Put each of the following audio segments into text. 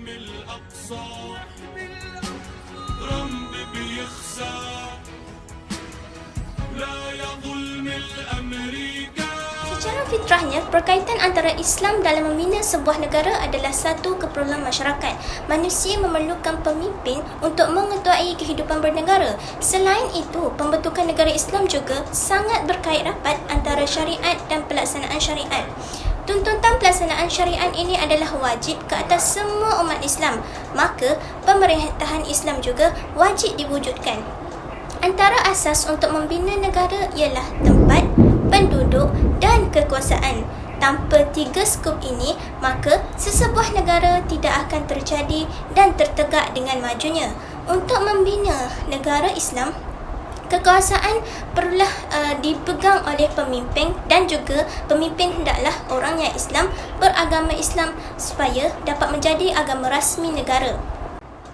الأقصى ترامب بيخسى لا يظلم الأمريكا. Secara fitrahnya, perkaitan antara Islam dalam membina sebuah negara adalah satu keperluan masyarakat. Manusia memerlukan pemimpin untuk mengetuai kehidupan bernegara. Selain itu, pembentukan negara Islam juga sangat berkait rapat antara syariat dan pelaksanaan syariat. Tuntutan pelaksanaan syariat ini adalah wajib ke atas semua umat Islam. Maka, pemerintahan Islam juga wajib diwujudkan. Antara asas untuk membina negara ialah tempat, penduduk dan kekuasaan. Tanpa tiga skop ini, maka sesebuah negara tidak akan terjadi dan tertegak dengan majunya. Untuk membina negara Islam, kekuasaan perlulah dipegang oleh pemimpin dan juga pemimpin hendaklah orang yang Islam, beragama Islam supaya dapat menjadi agama rasmi negara.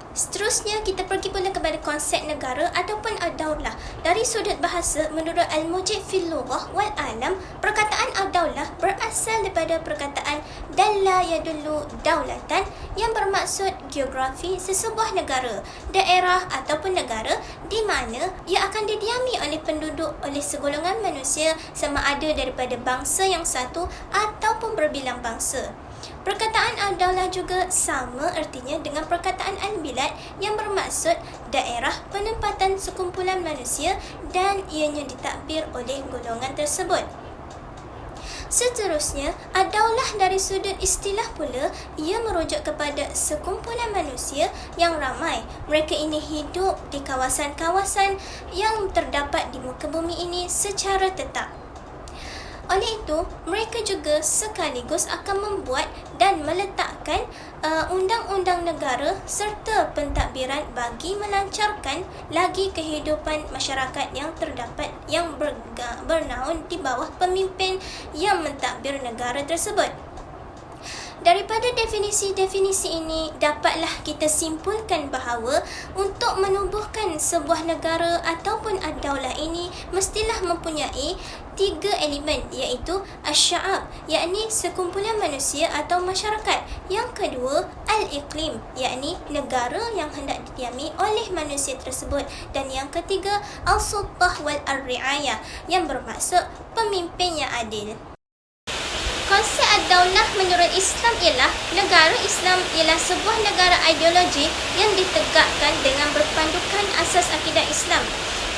Seterusnya, kita pergi pula kepada konsep negara ataupun ad-daulah. Dari sudut bahasa, menurut Al-Mujib fil Lughah wal Alam, perkataan ad-daulah berasal daripada perkataan dalla yadullu daulatan yang bermaksud geografi sesebuah negara, daerah ataupun negara di mana ia akan didiami oleh penduduk oleh segolongan manusia sama ada daripada bangsa yang satu ataupun berbilang bangsa. Perkataan al-daulah juga sama artinya dengan perkataan al-bilad yang bermaksud daerah penempatan sekumpulan manusia dan ianya ditakbir oleh golongan tersebut. Seterusnya, ad-daulah dari sudut istilah pula, ia merujuk kepada sekumpulan manusia yang ramai. Mereka ini hidup di kawasan-kawasan yang terdapat di muka bumi ini secara tetap. Oleh itu, mereka juga sekaligus akan membuat dan meletakkan undang-undang negara serta pentadbiran bagi melancarkan lagi kehidupan masyarakat yang terdapat yang bernaung di bawah pemimpin yang mentadbir negara tersebut. Daripada definisi-definisi ini, dapatlah kita simpulkan bahawa untuk menubuhkan sebuah negara ataupun ad-daulah ini mestilah mempunyai tiga elemen, iaitu asy-sya'ab, yakni sekumpulan manusia atau masyarakat. Yang kedua, al-iqlim, yakni negara yang hendak didiami oleh manusia tersebut. Dan yang ketiga, al-sultah wal ar-ri'ayah, yang bermaksud pemimpin yang adil. Konsep ad-daulah menurut Islam ialah negara Islam ialah sebuah negara ideologi yang ditegakkan dengan berpandukan asas akidah Islam.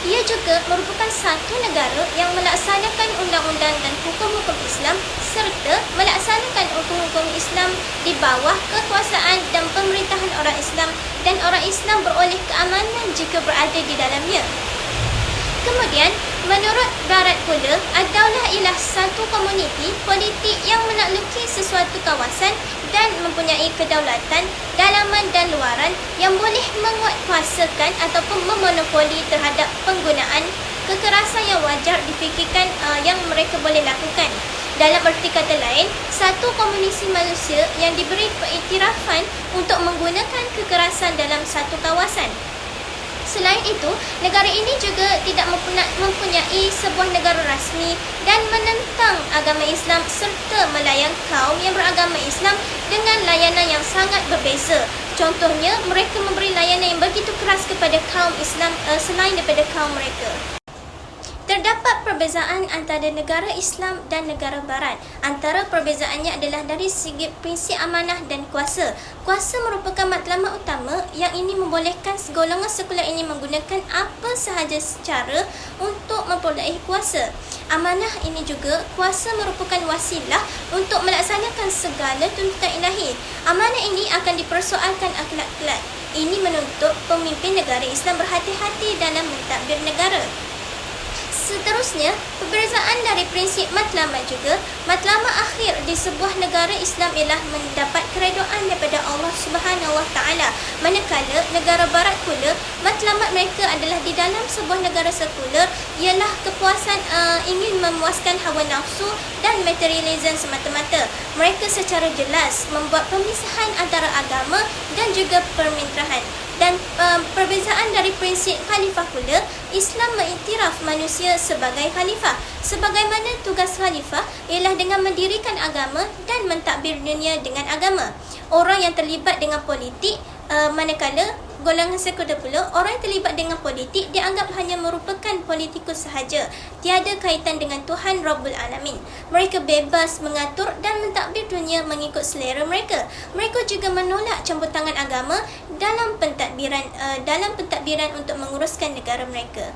Ia juga merupakan satu negara yang melaksanakan undang-undang dan hukum-hukum Islam serta melaksanakan hukum-hukum Islam di bawah kekuasaan dan pemerintahan orang Islam, dan orang Islam beroleh keamanan jika berada di dalamnya. Kemudian, menurut Barat pula, ad-daulah ialah satu komuniti politik yang menakluki sesuatu kawasan dan mempunyai kedaulatan dalaman dan luaran yang boleh menguatkuasakan ataupun memonopoli terhadap penggunaan kekerasan yang wajar difikirkan yang mereka boleh lakukan. Dalam erti kata lain, satu komuniti manusia yang diberi pengiktirafan untuk menggunakan kekerasan dalam satu kawasan. Selain itu, negara ini juga tidak mempunyai sebuah negara rasmi dan menentang agama Islam serta melayan kaum yang beragama Islam dengan layanan yang sangat berbeza. Contohnya, mereka memberi layanan yang begitu keras kepada kaum Islam selain daripada kaum mereka. Terdapat perbezaan antara negara Islam dan negara Barat. Antara perbezaannya adalah dari segi prinsip amanah dan kuasa. Kuasa merupakan matlamat utama yang ini membolehkan golongan sekular ini menggunakan apa sahaja secara untuk memperoleh kuasa. Amanah ini juga, kuasa merupakan wasilah untuk melaksanakan segala tuntutan ilahi. Amanah ini akan dipersoalkan akhlak kelak. Ini menuntut pemimpin negara Islam berhati-hati dalam mentadbir negara. Seterusnya, perbezaan dari prinsip matlamat juga, matlamat akhir di sebuah negara Islam ialah mendapat keredaan daripada Allah Subhanahu Wa Taala. Manakala negara Barat pula, matlamat mereka adalah di dalam sebuah negara sekular ialah kepuasan ingin memuaskan hawa nafsu dan materialisme semata-mata. Mereka secara jelas membuat pemisahan antara agama dan juga pemerintahan. Dan perbezaan dari prinsip khalifah pula, Islam mengiktiraf manusia sebagai khalifah. Sebagaimana tugas khalifah ialah dengan mendirikan agama dan mentadbir dunia dengan agama. Orang yang terlibat dengan politik, manakala golongan sekular pula, orang yang terlibat dengan politik dianggap hanya merupakan politikus sahaja, tiada kaitan dengan Tuhan Rabbul Alamin. Mereka bebas mengatur dan mentadbir dunia mengikut selera mereka. Mereka juga menolak campur tangan agama dalam pentadbiran untuk menguruskan negara mereka.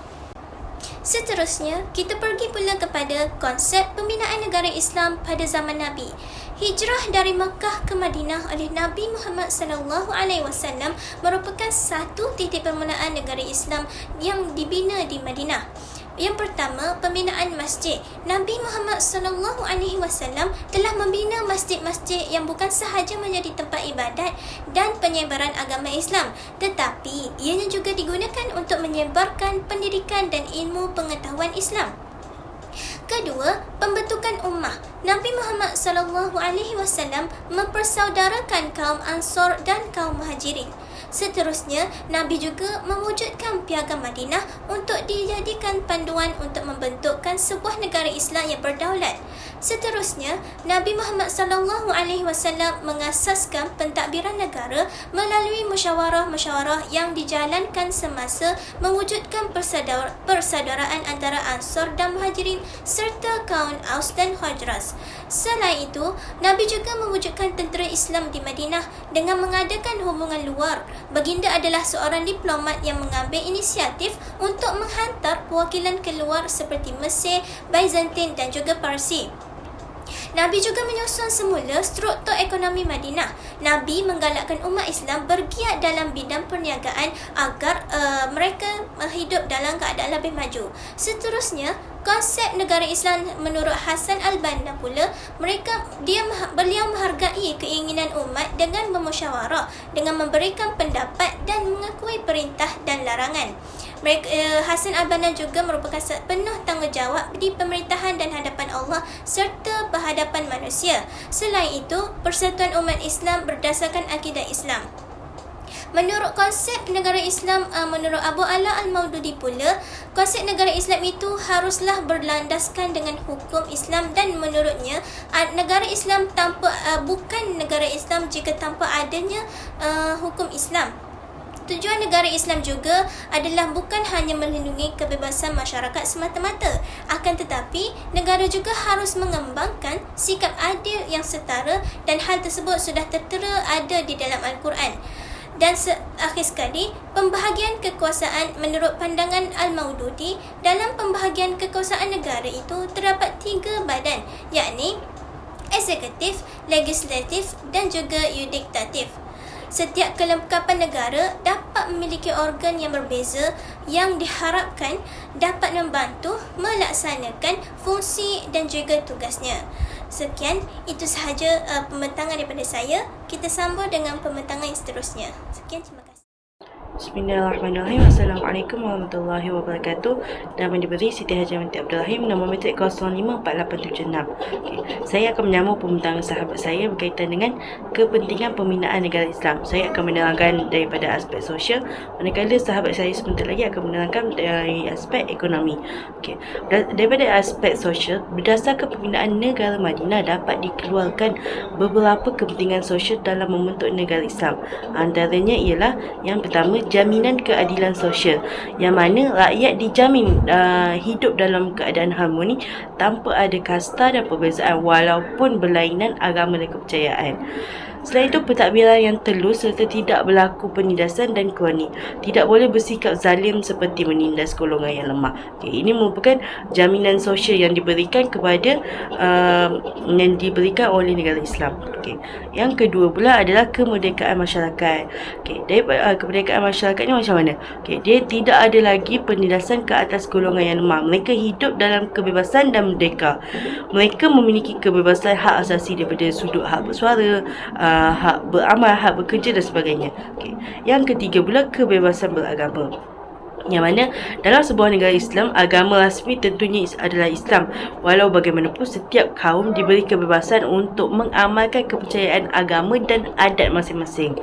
Seterusnya, kita pergi pula kepada konsep pembinaan negara Islam pada zaman Nabi. Hijrah dari Makkah ke Madinah oleh Nabi Muhammad SAW merupakan satu titik permulaan negara Islam yang dibina di Madinah. Yang pertama, pembinaan masjid. Nabi Muhammad SAW telah membina masjid-masjid yang bukan sahaja menjadi tempat ibadat dan penyebaran agama Islam, tetapi ianya juga digunakan untuk menyebarkan pendidikan dan ilmu pengetahuan Islam. Kedua, pembentukan ummah. Nabi Muhammad SAW mempersaudarakan kaum Ansar dan kaum Muhajirin. Seterusnya, Nabi juga mewujudkan Piagam Madinah untuk dijadikan panduan untuk membentukkan sebuah negara Islam yang berdaulat. Seterusnya, Nabi Muhammad SAW mengasaskan pentadbiran negara melalui musyawarah-musyawarah yang dijalankan semasa mewujudkan persaudaraan antara Ansar dan Muhajirin serta kaum Aus dan Khazraj. Selain itu, Nabi juga mewujudkan tentera Islam di Madinah dengan mengadakan hubungan luar. Baginda adalah seorang diplomat yang mengambil inisiatif untuk menghantar perwakilan keluar seperti Mesir, Byzantin dan juga Parsi. Nabi juga menyusun semula struktur ekonomi Madinah. Nabi menggalakkan umat Islam bergiat dalam bidang perniagaan agar mereka hidup dalam keadaan lebih maju. Seterusnya, konsep negara Islam menurut Hasan al-Banna pula, beliau menghargai keinginan umat dengan bermusyawarah, dengan memberikan pendapat dan mengakui perintah dan larangan. Hasan al-Banna juga merupakan penuh tanggungjawab di pemerintahan dan hadapan Allah serta berhadapan manusia. Selain itu, persatuan umat Islam berdasarkan akidah Islam. Menurut konsep negara Islam, menurut Abu Ala al-Maududi pula, konsep negara Islam itu haruslah berlandaskan dengan hukum Islam dan menurutnya, negara Islam bukan negara Islam jika tanpa adanya hukum Islam. Tujuan negara Islam juga adalah bukan hanya melindungi kebebasan masyarakat semata-mata, akan tetapi negara juga harus mengembangkan sikap adil yang setara dan hal tersebut sudah tertera ada di dalam Al-Quran. Dan akhir sekali, pembahagian kekuasaan menurut pandangan Al-Maududi, dalam pembahagian kekuasaan negara itu terdapat 3 badan, yakni eksekutif, legislatif dan juga yudikatif. Setiap kelengkapan negara dapat memiliki organ yang berbeza yang diharapkan dapat membantu melaksanakan fungsi dan juga tugasnya. Sekian, itu sahaja pembentangan daripada saya. Kita sambung dengan pembentangan yang seterusnya. Sekian, terima kasih. Bismillahirrahmanirrahim. Assalamualaikum warahmatullahi wabarakatuh. Nama diberi Siti Hajar binti Abdul Rahim. Nama metrik 054876. Saya akan menyambung pembintangan sahabat saya berkaitan dengan kepentingan pembinaan negara Islam. Saya akan menerangkan daripada aspek sosial, manakala sahabat saya sebentar lagi akan menerangkan dari aspek ekonomi. Daripada aspek sosial, berdasarkan pembinaan negara Madinah dapat dikeluarkan beberapa kepentingan sosial dalam membentuk negara Islam. Antaranya ialah yang pertama, jaminan keadilan sosial, yang mana rakyat dijamin hidup dalam keadaan harmoni tanpa ada kasta dan perbezaan walaupun berlainan agama dan kepercayaan. Selain itu, pentadbiran yang telus serta tidak berlaku penindasan dan kurani. Tidak boleh bersikap zalim seperti menindas golongan yang lemah. Ini merupakan jaminan sosial yang diberikan oleh negara Islam. Yang kedua pula adalah kemerdekaan masyarakat. Daripada kemerdekaan masyarakat ni macam mana? Dia tidak ada lagi penindasan ke atas golongan yang lemah. Mereka hidup dalam kebebasan dan merdeka. Mereka memiliki kebebasan hak asasi daripada sudut hak bersuara, hak beramal, hak bekerja dan sebagainya. Yang ketiga pula, kebebasan beragama. Yang mana dalam sebuah negara Islam, agama rasmi tentunya adalah Islam. Walau bagaimanapun, setiap kaum diberi kebebasan untuk mengamalkan kepercayaan agama dan adat masing-masing.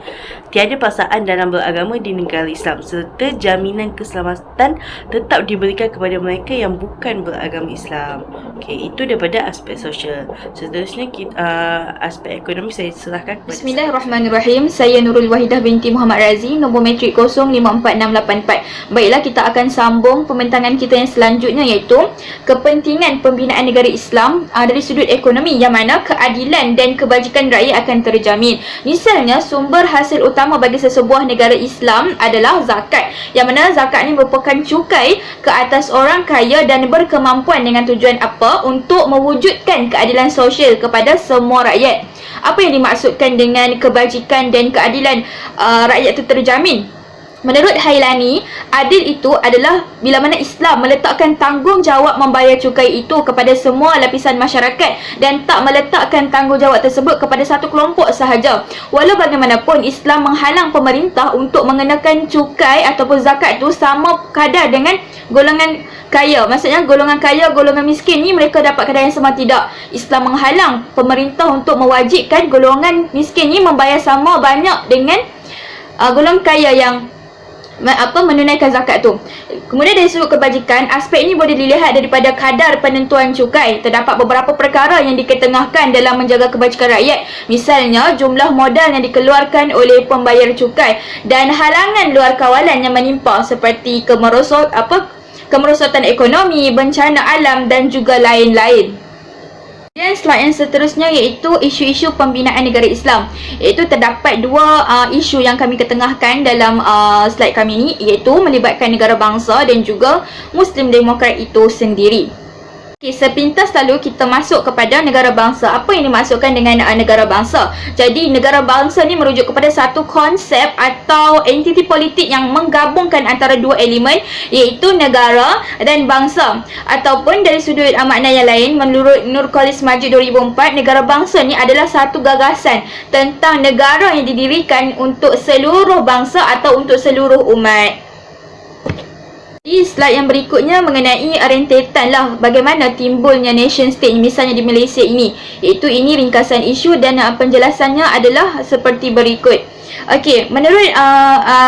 Tiada paksaan dalam beragama di negara Islam, serta jaminan keselamatan tetap diberikan kepada mereka yang bukan beragama Islam. Okey, itu daripada aspek sosial. Seterusnya aspek ekonomi saya serahkan kepada Bismillahirrahmanirrahim. Saya Nurul Wahidah binti Muhammad Razi, nombor matrik 054684. Baiklah, kita akan sambung pembentangan kita yang selanjutnya, iaitu kepentingan pembinaan negara Islam dari sudut ekonomi, yang mana keadilan dan kebajikan rakyat akan terjamin. Misalnya, sumber hasil utama bagi sesebuah negara Islam adalah zakat, yang mana zakat ini merupakan cukai ke atas orang kaya dan berkemampuan dengan tujuan apa? Untuk mewujudkan keadilan sosial kepada semua rakyat. Apa yang dimaksudkan dengan kebajikan dan keadilan rakyat itu terjamin? Menurut Hailani, adil itu adalah bila mana Islam meletakkan tanggungjawab membayar cukai itu kepada semua lapisan masyarakat dan tak meletakkan tanggungjawab tersebut kepada satu kelompok sahaja. Walau bagaimanapun, Islam menghalang pemerintah untuk mengenakan cukai ataupun zakat itu sama kadar dengan golongan kaya. Maksudnya golongan kaya, golongan miskin ni mereka dapat kadar yang sama, tidak. Islam menghalang pemerintah untuk mewajibkan golongan miskin ni membayar sama banyak dengan golongan kaya yang menunaikan zakat tu. Kemudian dari sudut kebajikan, aspek ini boleh dilihat daripada kadar penentuan cukai. Terdapat beberapa perkara yang diketengahkan dalam menjaga kebajikan rakyat. Misalnya, jumlah modal yang dikeluarkan oleh pembayar cukai dan halangan luar kawalan yang menimpa seperti kemerosotan ekonomi, bencana alam dan juga lain-lain. Dan slide yang seterusnya iaitu isu-isu pembinaan negara Islam. Iaitu terdapat dua isu yang kami ketengahkan dalam slide kami ini, iaitu melibatkan negara bangsa dan juga Muslim Demokrat itu sendiri. Okey, sepintas lalu kita masuk kepada negara bangsa. Apa yang dimaksudkan dengan negara bangsa? Jadi negara bangsa ni merujuk kepada satu konsep atau entiti politik yang menggabungkan antara dua elemen, iaitu negara dan bangsa. Ataupun dari sudut makna yang lain, menurut Nurkolis Majid 2004, negara bangsa ni adalah satu gagasan tentang negara yang didirikan untuk seluruh bangsa atau untuk seluruh umat. Di slide yang berikutnya mengenai rentetan lah bagaimana timbulnya nation state misalnya di Malaysia ini. Iaitu ini ringkasan isu dan penjelasannya adalah seperti berikut. Okey, menurut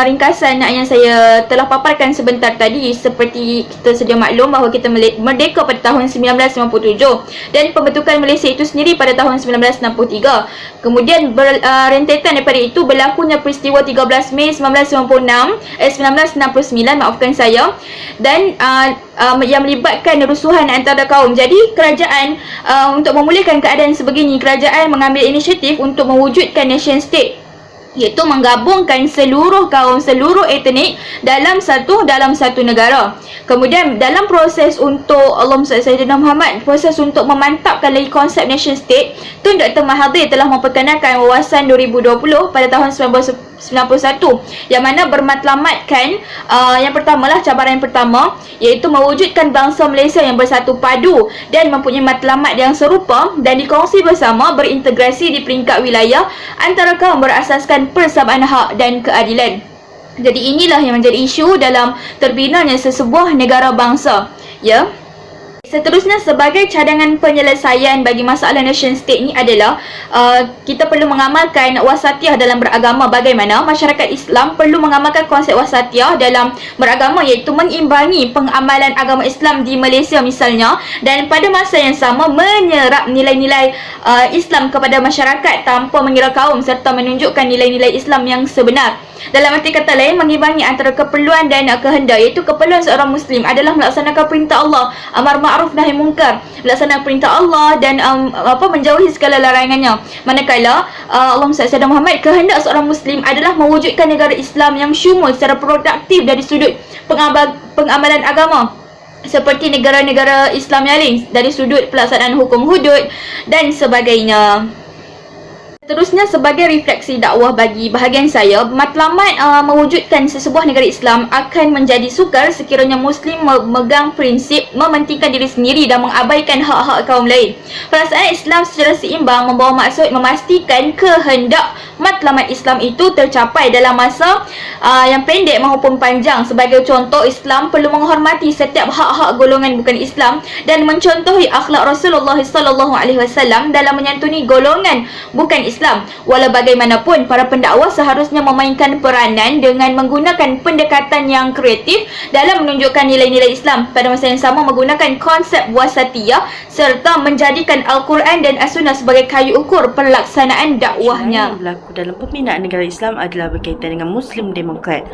ringkasan yang saya telah paparkan sebentar tadi, seperti kita sedia maklum bahawa kita merdeka pada tahun 1997 dan pembentukan Malaysia itu sendiri pada tahun 1963. Kemudian rentetan daripada itu berlakunya peristiwa 13 Mei 1969, maafkan saya, dan yang melibatkan rusuhan antara kaum. Jadi kerajaan untuk memulihkan keadaan sebegini, kerajaan mengambil inisiatif untuk mewujudkan nation state, iaitu menggabungkan seluruh kaum, seluruh etnik dalam satu negara. Kemudian dalam proses untuk Allahumma Sayyidina Muhammad, proses untuk memantapkan lagi konsep nation state, Tun Dr. Mahathir telah memperkenalkan wawasan 2020 pada tahun 1991, yang mana bermatlamatkan yang pertamalah, cabaran yang pertama iaitu mewujudkan bangsa Malaysia yang bersatu padu dan mempunyai matlamat yang serupa dan dikongsi bersama, berintegrasi di peringkat wilayah antara kaum berasaskan persamaan hak dan keadilan. Jadi inilah yang menjadi isu dalam terbinanya sesebuah negara bangsa, ya. Seterusnya, sebagai cadangan penyelesaian bagi masalah nation state ni adalah kita perlu mengamalkan wasatiyah dalam beragama. Bagaimana masyarakat Islam perlu mengamalkan konsep wasatiyah dalam beragama, iaitu mengimbangi pengamalan agama Islam di Malaysia misalnya, dan pada masa yang sama menyerap nilai-nilai Islam kepada masyarakat tanpa mengira kaum serta menunjukkan nilai-nilai Islam yang sebenar. Dalam arti kata lain, mengimbangi antara keperluan dan kehendak, iaitu keperluan seorang Muslim adalah melaksanakan perintah Allah, amar ma'ruf nahi munkar, melaksanakan perintah Allah dan menjauhi segala larangannya. Manakala Allahumma Sayyidina Muhammad, kehendak seorang Muslim adalah mewujudkan negara Islam yang syumul secara produktif dari sudut pengamalan agama, seperti negara-negara Islam yang lain dari sudut pelaksanaan hukum hudud dan sebagainya. Seterusnya, sebagai refleksi dakwah bagi bahagian saya, matlamat mewujudkan sesebuah negara Islam akan menjadi sukar sekiranya Muslim memegang prinsip mementingkan diri sendiri dan mengabaikan hak-hak kaum lain. Pelaksanaan Islam secara seimbang membawa maksud memastikan kehendak matlamat Islam itu tercapai dalam masa yang pendek maupun panjang. Sebagai contoh, Islam perlu menghormati setiap hak-hak golongan bukan Islam dan mencontohi akhlak Rasulullah SAW dalam menyantuni golongan bukan Islam. Walau bagaimanapun, para pendakwah seharusnya memainkan peranan dengan menggunakan pendekatan yang kreatif dalam menunjukkan nilai-nilai Islam. Pada masa yang sama, menggunakan konsep wasatiyah serta menjadikan Al-Quran dan As-Sunnah sebagai kayu ukur pelaksanaan dakwahnya. Yang berlaku dalam pembinaan negara Islam adalah berkaitan dengan Muslim Demokrat.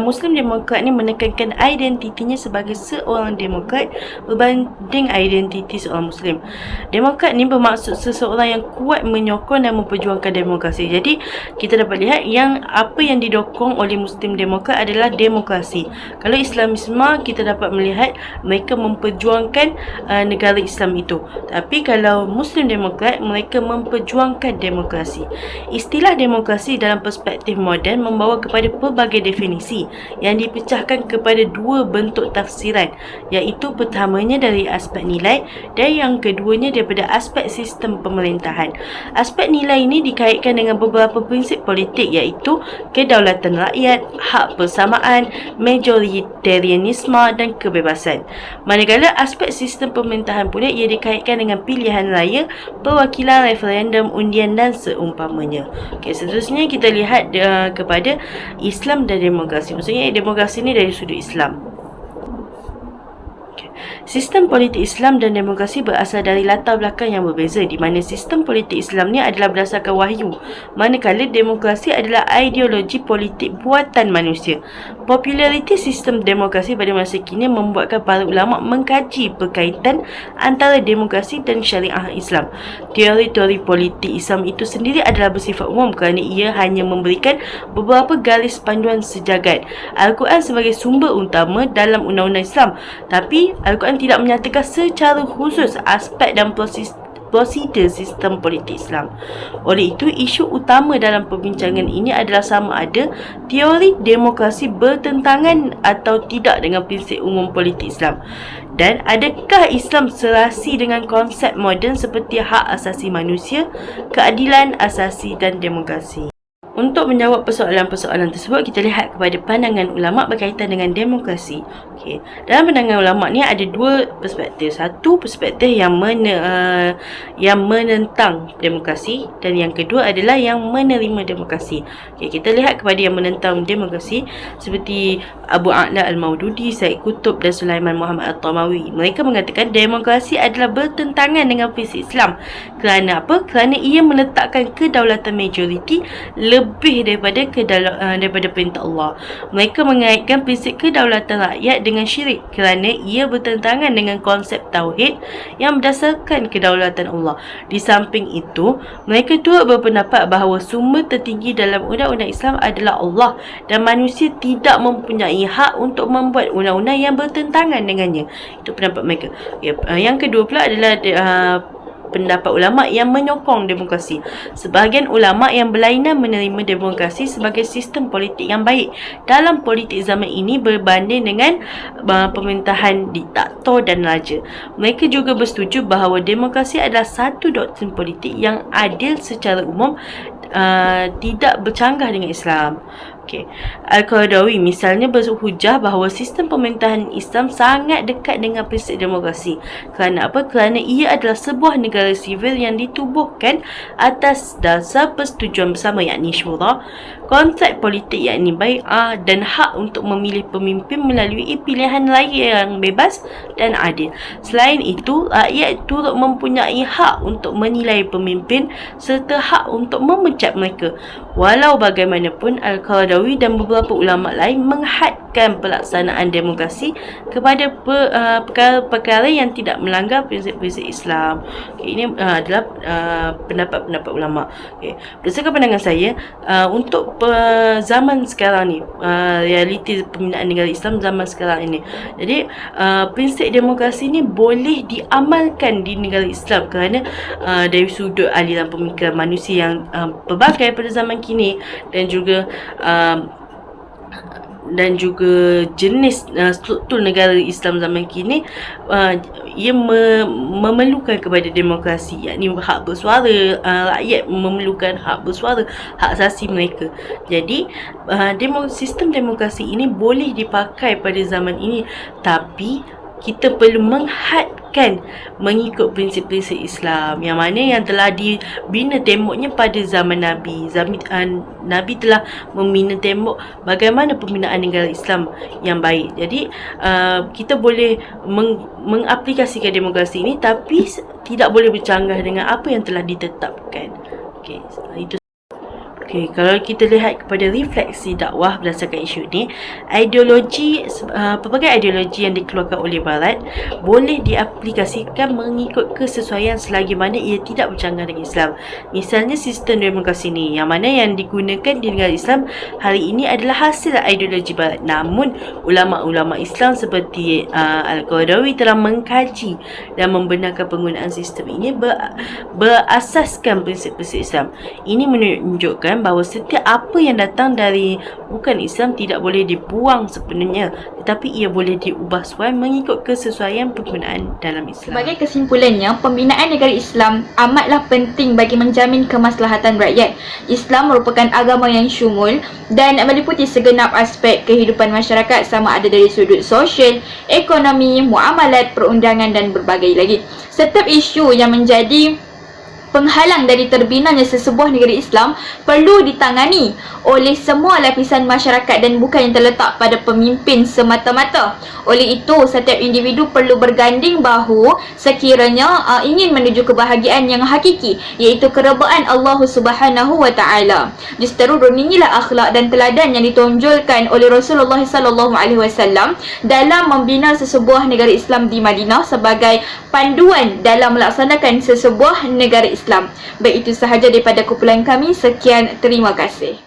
Muslim Demokrat ni menekankan identitinya sebagai seorang demokrat berbanding identiti seorang Muslim. Demokrat ni bermaksud seseorang yang kuat menyokong dan memperjuangkan demokrasi. Jadi kita dapat lihat yang apa yang didokong oleh Muslim Demokrat adalah demokrasi. Kalau Islamisme, kita dapat melihat mereka memperjuangkan negara Islam itu. Tapi kalau Muslim Demokrat, mereka memperjuangkan demokrasi. Istilah demokrasi dalam perspektif moden membawa kepada pelbagai definisi yang dipecahkan kepada dua bentuk tafsiran, iaitu pertamanya dari aspek nilai dan yang keduanya daripada aspek sistem pemerintahan. Aspek nilai ini dikaitkan dengan beberapa prinsip politik, iaitu kedaulatan rakyat, hak persamaan, majoritarianisme dan kebebasan. Manakala aspek sistem pemerintahan pula ia dikaitkan dengan pilihan raya, perwakilan, referendum, undian dan seumpamanya. Seterusnya kita lihat kepada Islam dan demokrasi. Maksudnya demokrasi ni dari sudut Islam. Sistem politik Islam dan demokrasi berasal dari latar belakang yang berbeza, di mana sistem politik Islam ni adalah berdasarkan wahyu, manakala demokrasi adalah ideologi politik buatan manusia. Populariti sistem demokrasi pada masa kini membuatkan para ulama mengkaji berkaitan antara demokrasi dan syariah Islam. Teori-teori politik Islam itu sendiri adalah bersifat umum kerana ia hanya memberikan beberapa garis panduan sejagat. Al-Quran sebagai sumber utama dalam undang-undang Islam, tapi Al-Quran tidak menyatakan secara khusus aspek dan prosedur sistem politik Islam. Oleh itu, isu utama dalam perbincangan ini adalah sama ada teori demokrasi bertentangan atau tidak dengan prinsip umum politik Islam, dan adakah Islam serasi dengan konsep moden seperti hak asasi manusia, keadilan asasi dan demokrasi. Untuk menjawab persoalan-persoalan tersebut, kita lihat kepada pandangan ulama berkaitan dengan demokrasi. Dalam pandangan ulama ni ada dua perspektif. Satu perspektif yang menentang demokrasi, dan yang kedua adalah yang menerima demokrasi. Kita lihat kepada yang menentang demokrasi seperti Abu A'la Al-Maududi, Said Qutb dan Sulaiman Muhammad At-Tamawi. Mereka mengatakan demokrasi adalah bertentangan dengan prinsip Islam. Kerana apa? Kerana ia meletakkan kedaulatan majoriti lebih daripada perintah Allah. Mereka mengaitkan prinsip kedaulatan rakyat dengan syirik kerana ia bertentangan dengan konsep tauhid yang berdasarkan kedaulatan Allah. Di samping itu, mereka turut berpendapat bahawa sumber tertinggi dalam undang-undang Islam adalah Allah dan manusia tidak mempunyai hak untuk membuat undang-undang yang bertentangan dengannya. Itu pendapat mereka. Yang kedua pula adalah pendapat ulama yang menyokong demokrasi. Sebahagian ulama yang berlainan menerima demokrasi sebagai sistem politik yang baik dalam politik zaman ini berbanding dengan pemerintahan diktator dan raja. Mereka juga bersetuju bahawa demokrasi adalah satu doktrin politik yang adil secara umum, tidak bercanggah dengan Islam. Al-Qaradawi misalnya berhujah bahawa sistem pemerintahan Islam sangat dekat dengan prinsip demokrasi. Kerana apa? Kerana ia adalah sebuah negara sivil yang ditubuhkan atas dasar persetujuan bersama, yakni syura, konsep politik yakni bai'ah, dan hak untuk memilih pemimpin melalui pilihan raya yang bebas dan adil. Selain itu, rakyat turut mempunyai hak untuk menilai pemimpin serta hak untuk memecat mereka. Walau bagaimanapun, Al-Qaradawi dan beberapa ulama lain menghadkan pelaksanaan demokrasi kepada perkara-perkara yang tidak melanggar prinsip-prinsip Islam. Ini adalah pendapat-pendapat ulama. Berdasarkan pandangan saya, untuk zaman sekarang ni, realiti pembinaan negara Islam zaman sekarang ini, jadi prinsip demokrasi ni boleh diamalkan di negara Islam kerana dari sudut aliran pemikiran manusia yang pelbagai pada zaman kini, dan juga dan juga jenis struktur negara Islam zaman kini, ia memerlukan kepada demokrasi, yakni hak bersuara. Rakyat memerlukan hak bersuara, hak asasi mereka. Jadi sistem demokrasi ini boleh dipakai pada zaman ini, tapi kita perlu menghadkan mengikut prinsip-prinsip Islam yang mana yang telah dibina temboknya pada zaman Nabi. Nabi telah membina tembok bagaimana pembinaan negara Islam yang baik. Jadi kita boleh mengaplikasikan demokrasi ini, tapi tidak boleh bercanggah dengan apa yang telah ditetapkan. Okey, itu. Okey, kalau kita lihat kepada refleksi dakwah berdasarkan isu ini, pelbagai ideologi yang dikeluarkan oleh Barat boleh diaplikasikan mengikut kesesuaian selagi mana ia tidak bercanggah dengan Islam. Misalnya sistem demokrasi ini, yang mana yang digunakan di negara Islam hari ini adalah hasil ideologi Barat. Namun ulama-ulama Islam seperti Al-Qaradawi telah mengkaji dan membenarkan penggunaan sistem ini berasaskan prinsip-prinsip Islam. Ini menunjukkan bahawa setiap apa yang datang dari bukan Islam tidak boleh dibuang sepenuhnya, tetapi ia boleh diubah sesuai mengikut kesesuaian penggunaan dalam Islam. Sebagai kesimpulannya, pembinaan negara Islam amatlah penting bagi menjamin kemaslahatan rakyat. Islam merupakan agama yang syumul dan meliputi segenap aspek kehidupan masyarakat, sama ada dari sudut sosial, ekonomi, muamalat, perundangan dan berbagai lagi. Setiap isu yang menjadi penghalang dari terbinanya sesebuah negara Islam perlu ditangani oleh semua lapisan masyarakat dan bukan yang terletak pada pemimpin semata-mata. Oleh itu, setiap individu perlu berganding bahu sekiranya ingin menuju kebahagiaan yang hakiki, iaitu keredaan Allah Subhanahu wa taala. Justeru inilah akhlak dan teladan yang ditonjolkan oleh Rasulullah sallallahu alaihi wasallam dalam membina sesebuah negara Islam di Madinah sebagai panduan dalam melaksanakan sesebuah negara Islam. Baik, itu sahaja daripada kumpulan kami. Sekian, terima kasih.